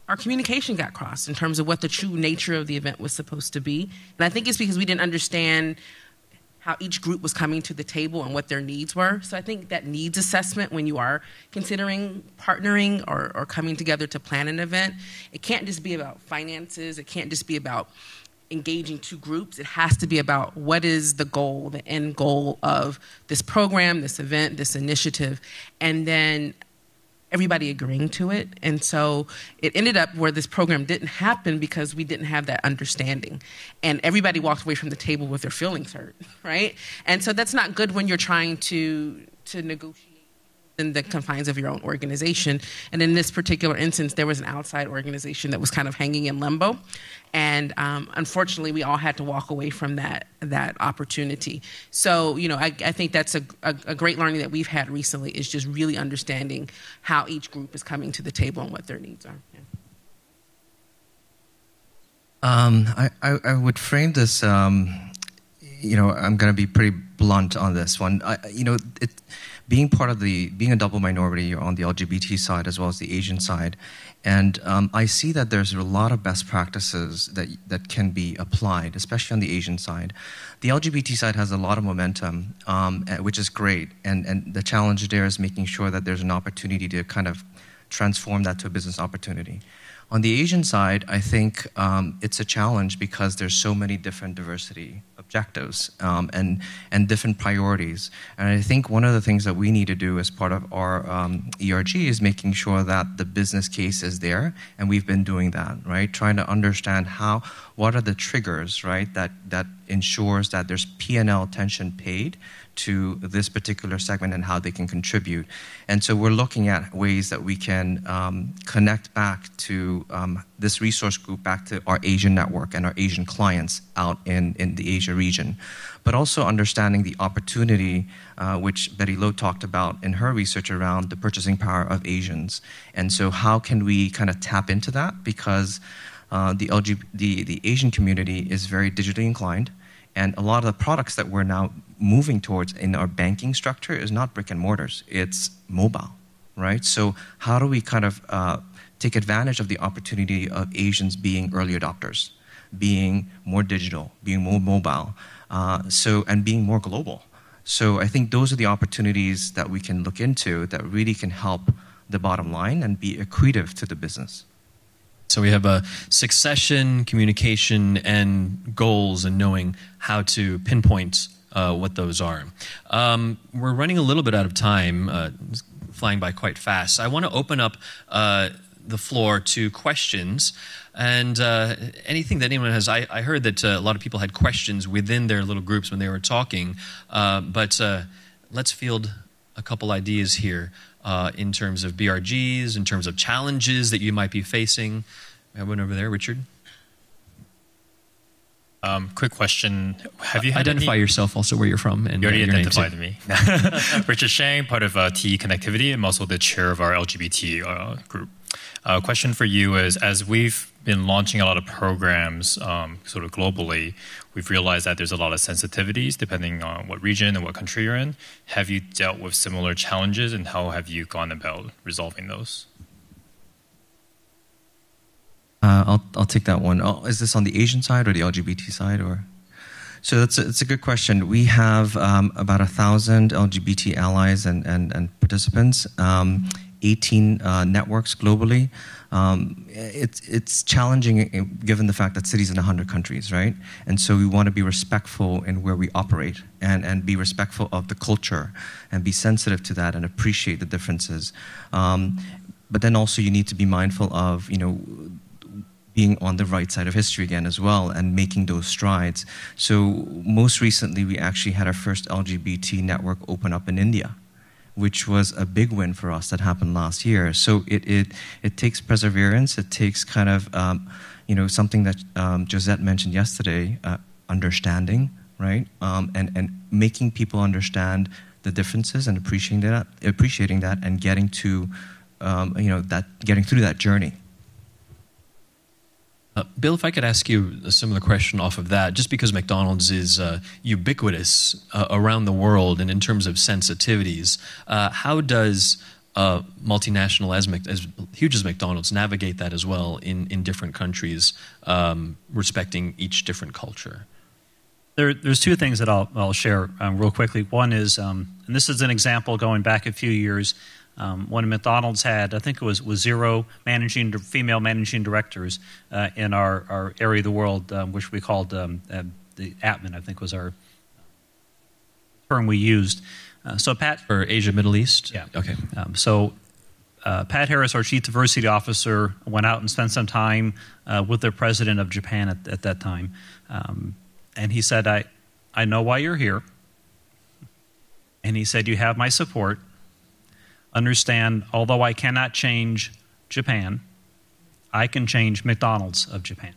S3: our communication got crossed in terms of what the true nature of the event was supposed to be. And I think it's because we didn't understand how each group was coming to the table and what their needs were. So I think that needs assessment when you are considering partnering or coming together to plan an event, it can't just be about finances. It can't just be about engaging two groups. It has to be about what is the goal, the end goal of this program, this event, this initiative, and then everybody agreeing to it. And so it ended up where this program didn't happen because we didn't have that understanding. And everybody walked away from the table with their feelings hurt, right? And so that's not good when you're trying to negotiate in the confines of your own organization. And in this particular instance, there was an outside organization that was kind of hanging in limbo. And unfortunately, we all had to walk away from that opportunity. So, I think that's a great learning that we've had recently, is just really understanding how each group is coming to the table and what their needs are. Yeah.
S2: I would frame this, I'm going to be pretty blunt on this one. Being a double minority on the LGBT side as well as the Asian side, and I see that there's a lot of best practices that can be applied, especially on the Asian side. The LGBT side has a lot of momentum, which is great, and the challenge there is making sure that there's an opportunity to kind of transform that to a business opportunity. On the Asian side, I think it's a challenge because there's so many different diversity objectives and different priorities. And I think one of the things that we need to do as part of our ERG is making sure that the business case is there, and we've been doing that, right? Trying to understand what are the triggers, right, that ensures that there's P&L attention paid to this particular segment and how they can contribute. And so we're looking at ways that we can connect back to this resource group, back to our Asian network and our Asian clients out in the Asia region. But also understanding the opportunity, which Betty Lowe talked about in her research around the purchasing power of Asians. And so how can we kind of tap into that? Because the Asian community is very digitally inclined, and a lot of the products that we're now moving towards in our banking structure is not brick and mortars, it's mobile, right? So how do we kind of take advantage of the opportunity of Asians being early adopters, being more digital, being more mobile, and being more global? So I think those are the opportunities that we can look into that really can help the bottom line and be accretive to the business.
S1: So we have a succession, communication, and goals, and knowing how to pinpoint what those are. We're running a little bit out of time, flying by quite fast. I want to open up the floor to questions, and anything that anyone has. I heard that a lot of people had questions within their little groups when they were talking, but let's field a couple ideas here. In terms of BRGs, in terms of challenges that you might be facing. I have one over there, Richard.
S6: Quick question. Have you had
S1: Identify yourself, also where you're from. And
S6: you already identified me. Richard Shang, part of TE Connectivity. I'm also the chair of our LGBT group. Question for you is, as we've been launching a lot of programs sort of globally, we've realized that there's a lot of sensitivities depending on what region and what country you're in. Have you dealt with similar challenges, and how have you gone about resolving those?
S2: I'll take that one. Is this on the Asian side or the LGBT side? So it's a good question. We have about 1,000 LGBT allies and participants, 18 networks globally. It's challenging given the fact that Citi's in 100 countries, right? And so we want to be respectful in where we operate and be respectful of the culture and be sensitive to that and appreciate the differences. But then also you need to be mindful of, being on the right side of history again as well and making those strides. So most recently, we actually had our first LGBT network open up in India, which was a big win for us that happened last year. So it takes perseverance. It takes kind of, something that Josette mentioned yesterday, understanding, right? And making people understand the differences and appreciating that and getting to, getting through that journey.
S1: Bill, if I could ask you a similar question off of that, just because McDonald's is ubiquitous around the world and in terms of sensitivities, how does multinational as huge as McDonald's navigate that as well in different countries, respecting each different culture?
S4: There's two things that I'll share real quickly. One is, and this is an example going back a few years, when McDonald's had, I think it was 0 female managing directors in our area of the world, which we called the ATMAN, I think was our term we used. So Pat...
S1: For Asia, Middle East?
S4: Yeah.
S1: Okay.
S4: Pat Harris, our Chief Diversity Officer, went out and spent some time with the President of Japan at that time. And he said, I know why you're here. And he said, you have my support. understand, although I cannot change Japan, I can change McDonald's of Japan.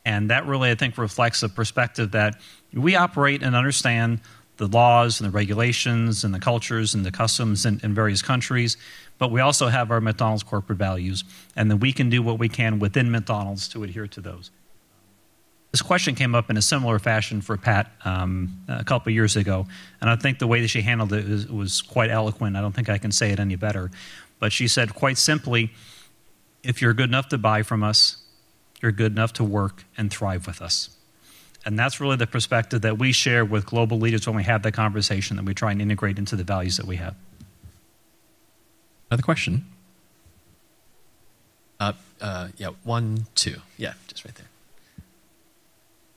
S4: And that really, I think, reflects a perspective that we operate and understand the laws and the regulations and the cultures and the customs in various countries, but we also have our McDonald's corporate values, and then we can do what we can within McDonald's to adhere to those. This question came up in a similar fashion for Pat a couple of years ago, and I think the way that she handled it was quite eloquent. I don't think I can say it any better. But she said quite simply, if you're good enough to buy from us, you're good enough to work and thrive with us. And that's really the perspective that we share with global leaders when we have that conversation, that we try and integrate into the values that we have.
S1: Another question? Yeah, 1, 2. Yeah, just right there.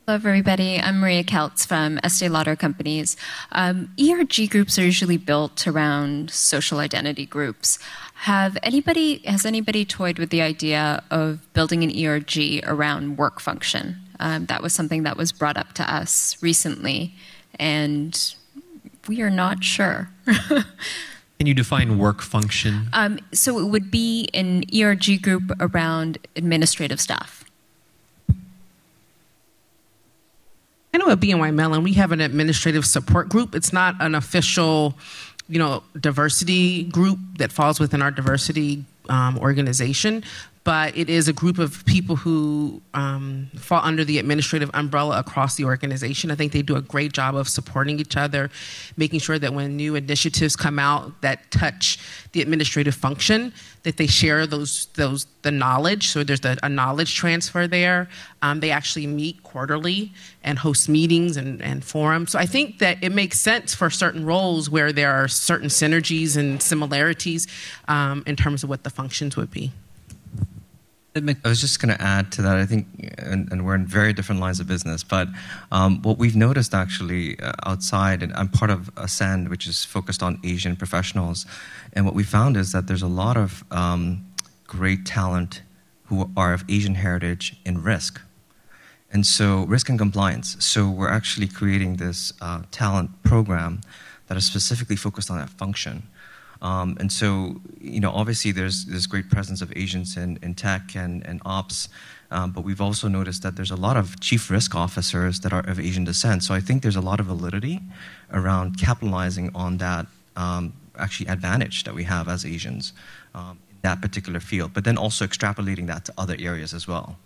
S7: Hello, everybody. I'm Maria Keltz from Estee Lauder Companies. ERG groups are usually built around social identity groups. Has anybody toyed with the idea of building an ERG around work function? That was something that was brought up to us recently, and we are not sure.
S1: Can you define work function?
S7: So it would be an ERG group around administrative staff.
S3: I know at BNY Mellon, we have an administrative support group. It's not an official, diversity group that falls within our diversity organization, but it is a group of people who fall under the administrative umbrella across the organization. I think they do a great job of supporting each other, making sure that when new initiatives come out that touch the administrative function, that they share the knowledge. So there's a knowledge transfer there. They actually meet quarterly and host meetings and forums. So I think that it makes sense for certain roles where there are certain synergies and similarities in terms of what the functions would be.
S2: I was just going to add to that. I think, and we're in very different lines of business, but what we've noticed actually outside, and I'm part of Ascend, which is focused on Asian professionals, and what we found is that there's a lot of great talent who are of Asian heritage in risk. And so, risk and compliance. So we're actually creating this talent program that is specifically focused on that function. And so, obviously there's great presence of Asians in tech and ops, but we've also noticed that there's a lot of chief risk officers that are of Asian descent. So I think there's a lot of validity around capitalizing on that actually advantage that we have as Asians in that particular field, but then also extrapolating that to other areas as well.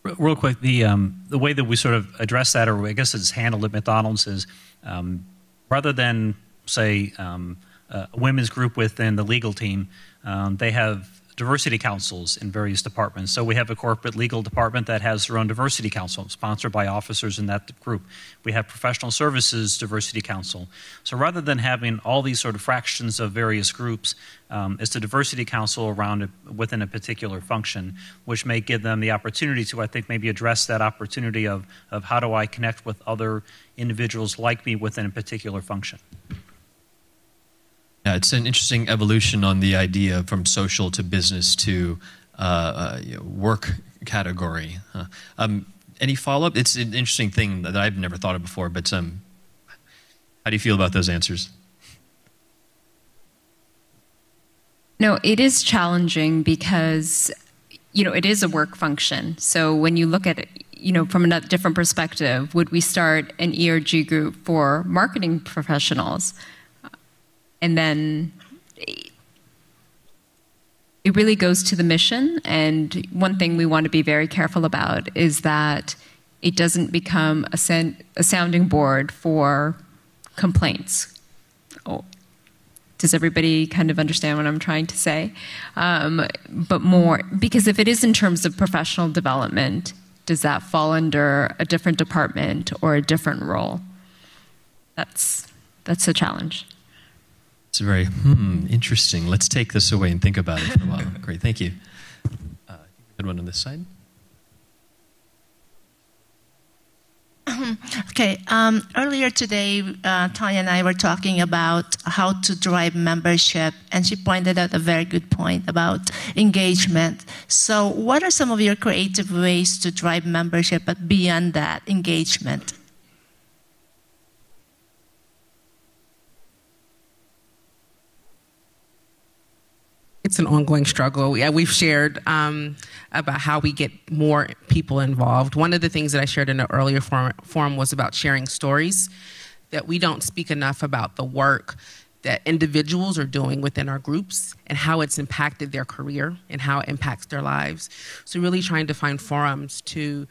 S4: Real quick, the way that we sort of address that, or I guess it's handled at McDonald's, is rather than say a women's group within the legal team, they have diversity councils in various departments. So we have a corporate legal department that has their own diversity council, sponsored by officers in that group. We have professional services diversity council. So rather than having all these sort of fractions of various groups, it's the diversity council around within a particular function, which may give them the opportunity to, I think, maybe address that opportunity of how do I connect with other individuals like me within a particular function.
S1: Yeah, it's an interesting evolution on the idea from social to business to work category. Any follow-up? It's an interesting thing that I've never thought of before, but how do you feel about those answers?
S7: No, it is challenging because, it is a work function. So when you look at it, from a different perspective, would we start an ERG group for marketing professionals? And then it really goes to the mission. And one thing we want to be very careful about is that it doesn't become a sounding board for complaints. Oh, does everybody kind of understand what I'm trying to say? But more, because if it is in terms of professional development, does that fall under a different department or a different role? That's a challenge.
S1: It's very interesting. Let's take this away and think about it for a while. Great, thank you. Good one on this side.
S8: Okay. Earlier today, Tanya and I were talking about how to drive membership, and she pointed out a very good point about engagement. So what are some of your creative ways to drive membership, but beyond that, engagement?
S3: it's an ongoing struggle. Yeah, we've shared about how we get more people involved. One of the things that I shared in an earlier forum was about sharing stories, that we don't speak enough about the work that individuals are doing within our groups and how it's impacted their career and how it impacts their lives. So really trying to find forums to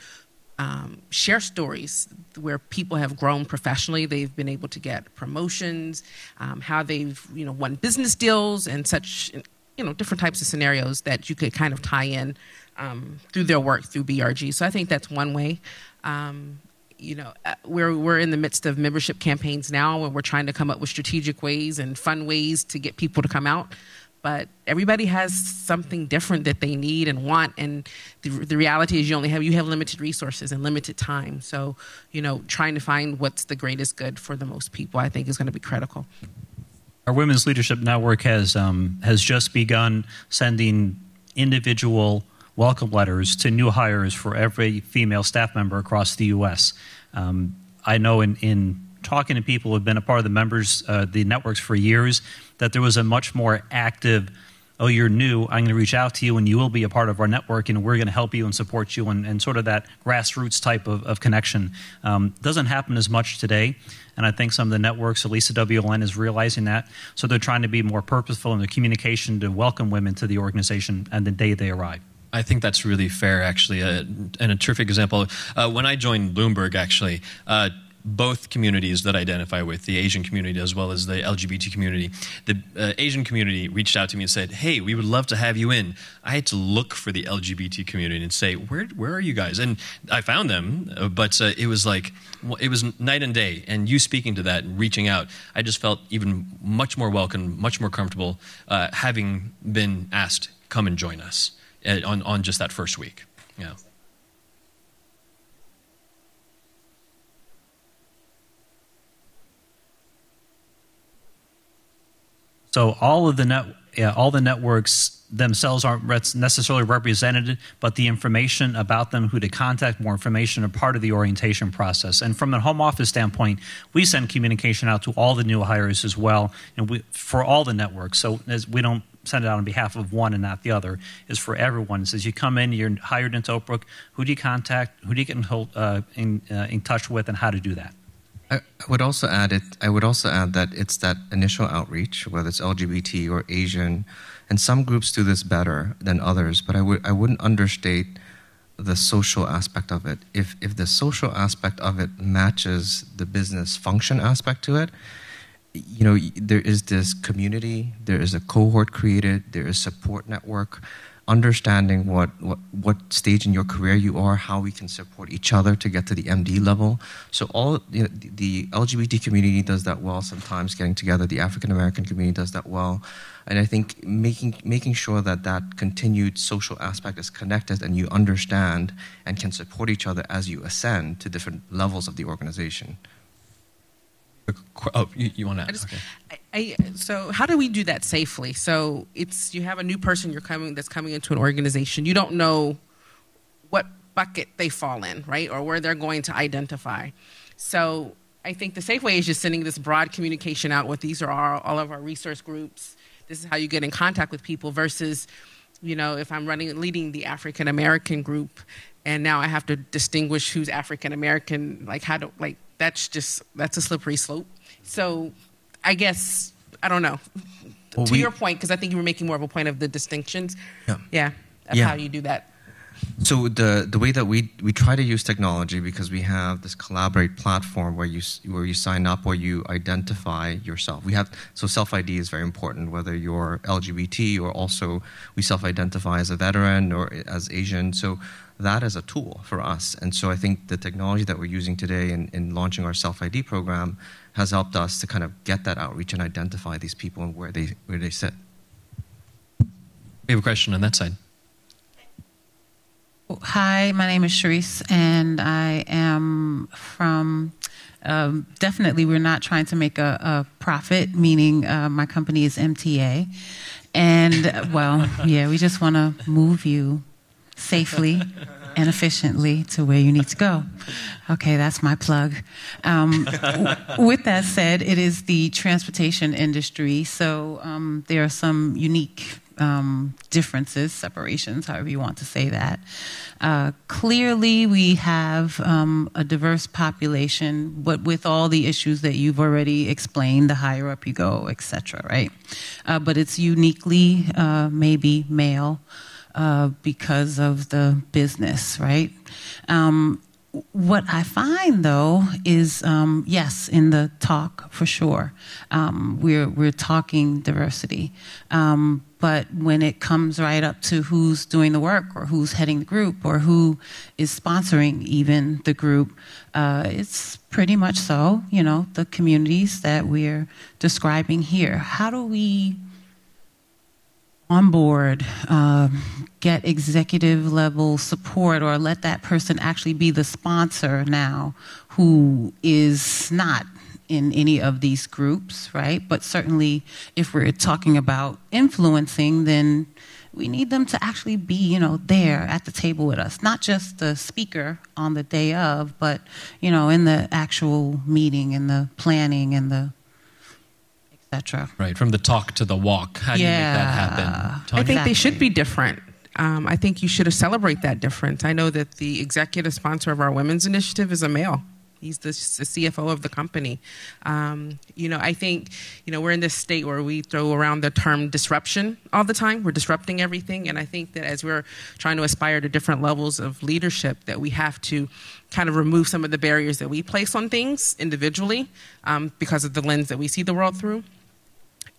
S3: share stories where people have grown professionally, they've been able to get promotions, how they've won business deals and such, different types of scenarios that you could kind of tie in through their work through BRG. So I think that's one way. We're in the midst of membership campaigns now, and we're trying to come up with strategic ways and fun ways to get people to come out. But everybody has something different that they need and want, and the reality is you have limited resources and limited time. So, trying to find what's the greatest good for the most people, I think, is going to be critical.
S4: Our Women's Leadership Network has just begun sending individual welcome letters to new hires for every female staff member across the U.S. I know in talking to people who have been a part of the networks for years, that there was a much more active, oh, you're new, I'm going to reach out to you and you will be a part of our network and we're going to help you and support you, and sort of that grassroots type of connection. Doesn't happen as much today, and I think some of the networks, at least the WLN, is realizing that, so they're trying to be more purposeful in their communication to welcome women to the organization and the day they arrive.
S1: I think that's really fair, actually, and a terrific example. When I joined Bloomberg, actually, both communities that I identify with, the Asian community as well as the LGBT community, the Asian community reached out to me and said, hey, we would love to have you in. I had to look for the LGBT community and say, where are you guys? And I found them, but it was night and day. And you speaking to that and reaching out, I just felt even much more welcome, much more comfortable, having been asked, come and join us on just that first week. Yeah.
S4: So all the networks themselves aren't necessarily represented, but the information about them, who to contact, more information, are part of the orientation process. And from a home office standpoint, we send communication out to all the new hires as well, and for all the networks. So we don't send it out on behalf of one and not the other. It's for everyone. It says you come in, you're hired into Oak Brook, who do you contact, who do you get in touch with, and how to do that.
S2: I would also add that it's that initial outreach, whether it's LGBT or Asian, and some groups do this better than others, but I wouldn't understate the social aspect of it. If the social aspect of it matches the business function aspect to it, there is this community, there is a cohort created, there is support network, understanding what stage in your career you are, how we can support each other to get to the MD level. So the LGBT community does that well sometimes, getting together. The African American community does that well. And I think making sure that continued social aspect is connected and you understand and can support each other as you ascend to different levels of the organization.
S1: Oh, you want to?
S3: Okay. So how do we do that safely? So you have a new person that's coming into an organization. You don't know what bucket they fall in, right, or where they're going to identify. So I think the safe way is just sending this broad communication out with these are all of our resource groups. This is how you get in contact with people versus, if I'm leading the African American group, and now I have to distinguish who's African American, that's a slippery slope. So I guess, I don't know. To your point, because I think you were making more of a point of the distinctions. Yeah. That's how you do that.
S2: So the way that we try to use technology, because we have this Collaborate platform where you sign up or you identify yourself. So self-ID is very important, whether you're LGBT or also we self-identify as a veteran or as Asian. So that is a tool for us. And so I think the technology that we're using today in launching our self-ID program has helped us to kind of get that outreach and identify these people and where they sit.
S1: We have a question on that side.
S9: Hi, my name is Sharice, and I am from, definitely we're not trying to make a profit, meaning my company is MTA. And, we just want to move you safely and efficiently to where you need to go. Okay, that's my plug. With that said, it is the transportation industry, so there are some unique differences, separations, however you want to say that. Clearly, we have a diverse population, but with all the issues that you've already explained, the higher up you go, et cetera, right? But it's uniquely maybe male because of the business, right? What I find, though, is yes, in the talk for sure, we're talking diversity, but when it comes right up to who's doing the work, or who's heading the group, or who is sponsoring even the group, it's pretty much so, the communities that we're describing here. How do we on board, get executive level support, or let that person actually be the sponsor now who is not in any of these groups, right? But certainly if we're talking about influencing, then we need them to actually be, there at the table with us, not just the speaker on the day of, but, in the actual meeting and the planning and the etc.
S1: Right, from the talk to the walk. How do you make that happen?
S3: I think they should be different. I think you should celebrate that difference. I know that the executive sponsor of our women's initiative is a male. He's the CFO of the company. I think, we're in this state where we throw around the term disruption all the time. We're disrupting everything. And I think that as we're trying to aspire to different levels of leadership, that we have to kind of remove some of the barriers that we place on things individually because of the lens that we see the world through,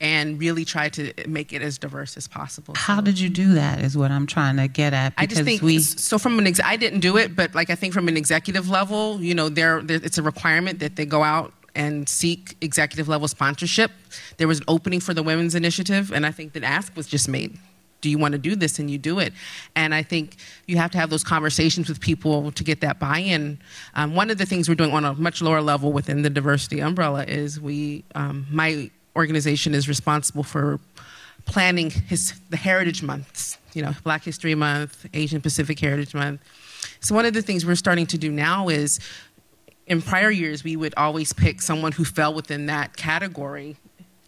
S3: and really try to make it as diverse as possible.
S9: How did you do that is what I'm trying to get at.
S3: I just think, I didn't do it, but I think from an executive level, it's a requirement that they go out and seek executive level sponsorship. There was an opening for the Women's Initiative, and I think the ask was just made. Do you want to do this? And you do it. And I think you have to have those conversations with people to get that buy-in. One of the things we're doing on a much lower level within the diversity umbrella is my organization is responsible for planning the Heritage Months, Black History Month, Asian Pacific Heritage Month. So one of the things we're starting to do now is, in prior years, we would always pick someone who fell within that category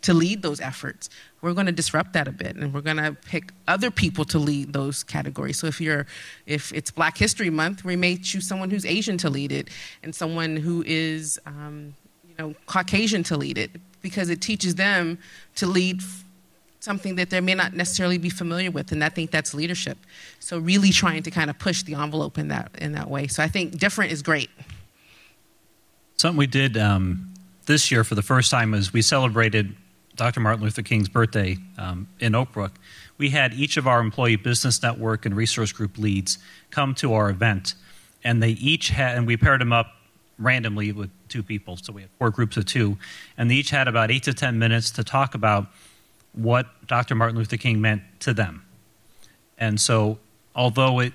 S3: to lead those efforts. We're going to disrupt that a bit, and we're going to pick other people to lead those categories. So if it's Black History Month, we may choose someone who's Asian to lead it, and someone who is Caucasian to lead it, because it teaches them to lead something that they may not necessarily be familiar with, and I think that's leadership. So really trying to kind of push the envelope in that way. So I think different is great.
S4: Something we did this year for the first time is we celebrated Dr. Martin Luther King's birthday in Oak Brook. We had each of our employee business network and resource group leads come to our event, and they each had, and we paired them up randomly with two people, so we had 4 groups of 2, and they each had about 8 to 10 minutes to talk about what Dr. Martin Luther King meant to them. And so, although it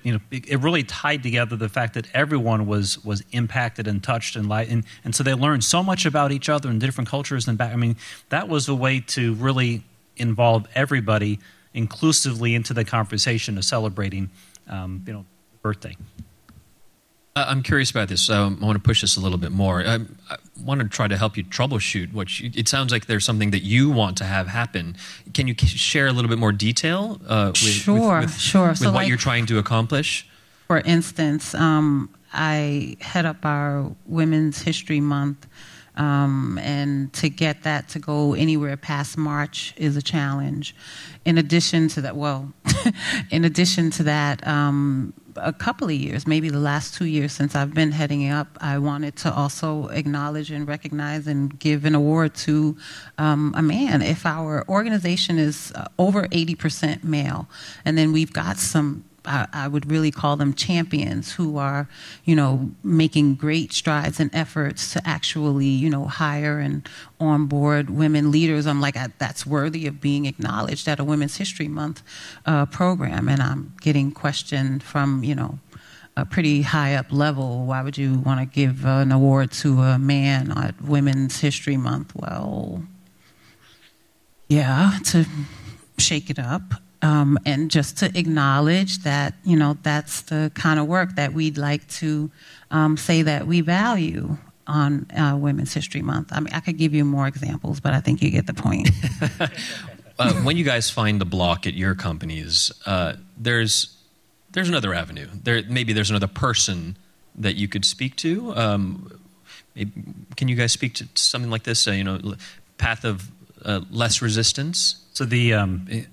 S4: really tied together the fact that everyone was impacted and touched and so they learned so much about each other and different cultures and that was a way to really involve everybody inclusively into the conversation of celebrating, birthday.
S1: I'm curious about this. I want to push this a little bit more. I want to try to help you troubleshoot it sounds like there's something that you want to have happen. Can you share a little bit more detail with what you're trying to accomplish?
S9: For instance, I head up our Women's History Month, and to get that to go anywhere past March is a challenge. In addition to that, a couple of years, maybe the last 2 years since I've been heading up, I wanted to also acknowledge and recognize and give an award to a man. If our organization is over 80% male, and then we've got some, I would really call them champions who are, making great strides and efforts to actually, hire and onboard women leaders. I'm like, that's worthy of being acknowledged at a Women's History Month program. And I'm getting questioned from, a pretty high up level. Why would you want to give an award to a man at Women's History Month? Well, yeah, to shake it up. And just to acknowledge that, that's the kind of work that we'd like to say that we value on Women's History Month. I mean, I could give you more examples, but I think you get the point.
S1: when you guys find the block at your companies, there's another avenue. Maybe there's another person that you could speak to. Can you guys speak to something like this? Path of less resistance.
S4: So this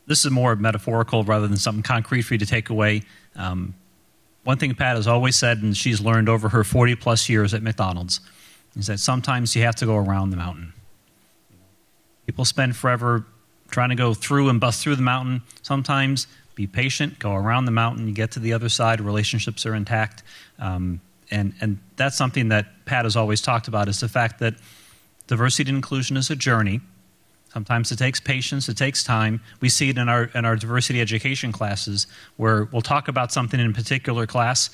S4: is more metaphorical rather than something concrete for you to take away. One thing Pat has always said, and she's learned over her 40-plus years at McDonald's, is that sometimes you have to go around the mountain. People spend forever trying to go through and bust through the mountain. Sometimes be patient, go around the mountain, you get to the other side, relationships are intact. And that's something that Pat has always talked about, is the fact that diversity and inclusion is a journey. Sometimes it takes patience, it takes time. We see it in our diversity education classes, where we'll talk about something in a particular class,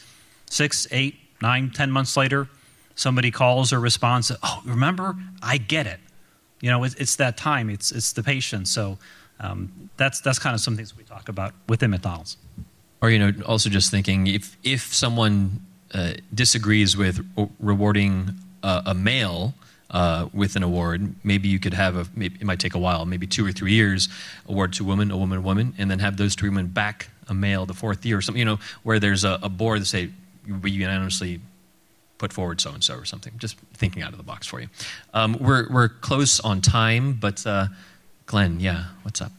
S4: 6, 8, 9, 10 months later, somebody calls or responds, oh, remember, I get it. It's that time, it's the patience. So that's kind of some things we talk about within McDonald's.
S1: Or, also just thinking, if someone disagrees with rewarding a male with an award, maybe you could have it might take a while, maybe 2 or 3 years, award to a woman, and then have those 2 women back a male the 4th year or something, where there's a board that say, we unanimously put forward so-and-so or something. Just thinking out of the box for you. We're close on time, but Glenn, yeah, what's up?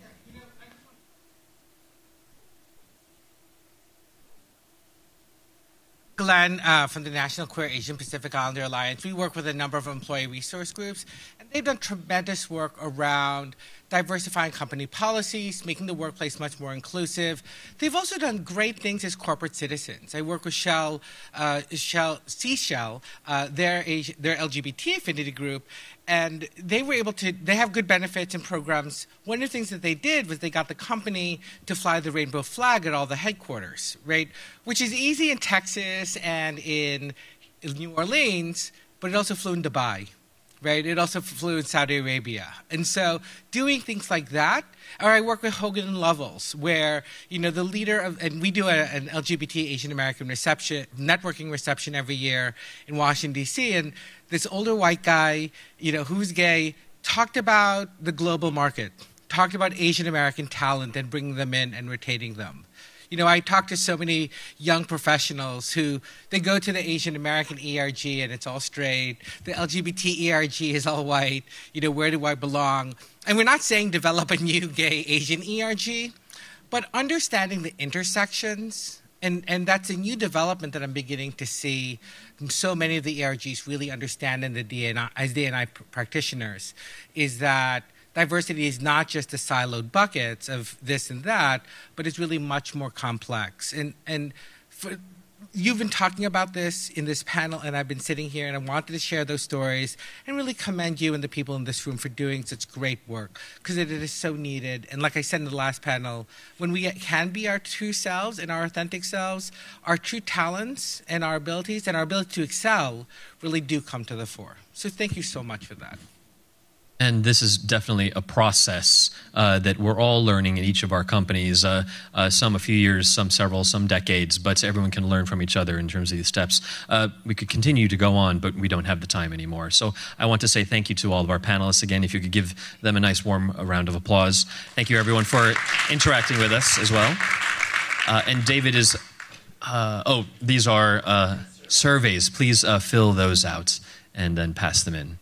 S10: Glenn from the National Queer Asian Pacific Islander Alliance. We work with a number of employee resource groups, and they've done tremendous work around diversifying company policies, making the workplace much more inclusive. They've also done great things as corporate citizens. I work with Shell, their LGBT affinity group, and they have good benefits and programs. One of the things that they did was they got the company to fly the rainbow flag at all the headquarters, right? Which is easy in Texas and in New Orleans, but it also flew in Dubai, right? It also flew in Saudi Arabia. And so doing things like that, or I work with Hogan and Lovells, where, the leader of, and we do an LGBT Asian American networking reception every year in Washington, D.C., and this older white guy, who's gay, talked about the global market, talked about Asian American talent and bringing them in and retaining them. I talk to so many young professionals who, they go to the Asian American ERG and it's all straight. The LGBT ERG is all white. Where do I belong? And we're not saying develop a new gay Asian ERG, but understanding the intersections, and that's a new development that I'm beginning to see so many of the ERGs really understand in the D&I, as D&I practitioners, is that diversity is not just the siloed buckets of this and that, but it's really much more complex. And you've been talking about this in this panel, and I've been sitting here, and I wanted to share those stories and really commend you and the people in this room for doing such great work, because it is so needed. And like I said in the last panel, when we can be our true selves and our authentic selves, our true talents and our abilities and our ability to excel really do come to the fore. So thank you so much for that.
S1: And this is definitely a process that we're all learning in each of our companies, some a few years, some several, some decades, but everyone can learn from each other in terms of these steps. We could continue to go on, but we don't have the time anymore. So I want to say thank you to all of our panelists. Again, if you could give them a nice warm round of applause. Thank you, everyone, for interacting with us as well. And David is, these are surveys. Please fill those out and then pass them in.